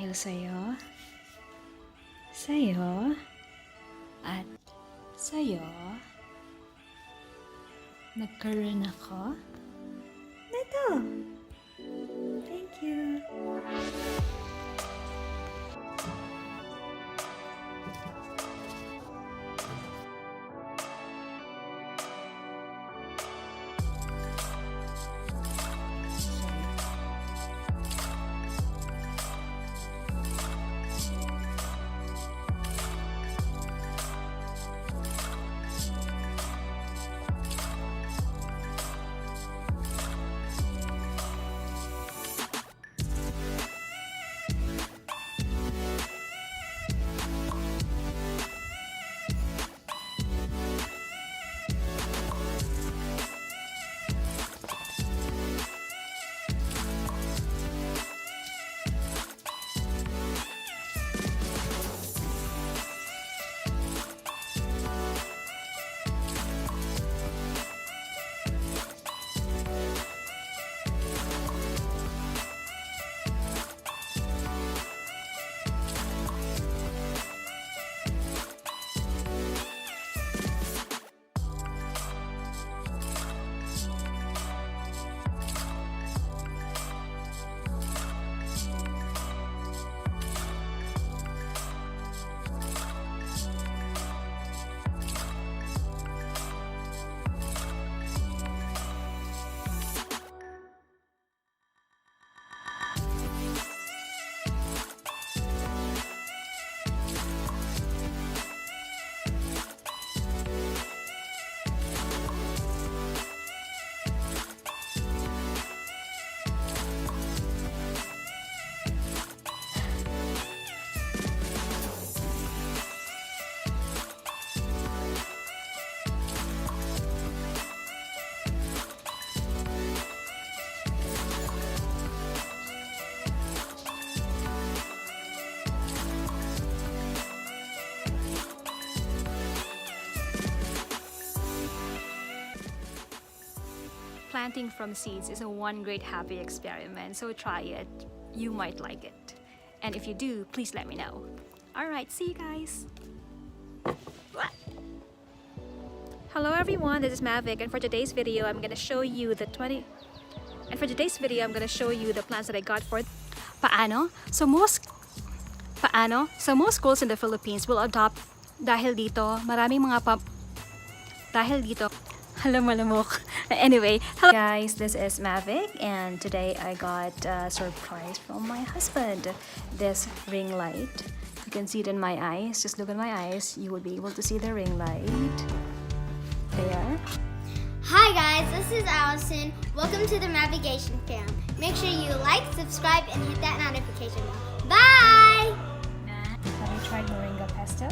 dahil sa'yo, at sa'yo, nagkaroon ako nito. Thank you. Planting from seeds is a one great happy experiment, so try it. You might like it. And if you do, please let me know. Alright, see you guys! Hello everyone, this is Mavic, and for today's video, I'm gonna show you the plants that I got for paano. So most schools in the Philippines will adopt dahil dito hello malamok. Anyway, hello guys, this is Mavic, and today I got a surprise from my husband. This ring light. You can see it in my eyes. Just look at my eyes. You will be able to see the ring light. There. Hi guys, this is Allison. Welcome to the Navigation Fam. Make sure you like, subscribe, and hit that notification bell. Bye! Have you tried Moringa Pesto?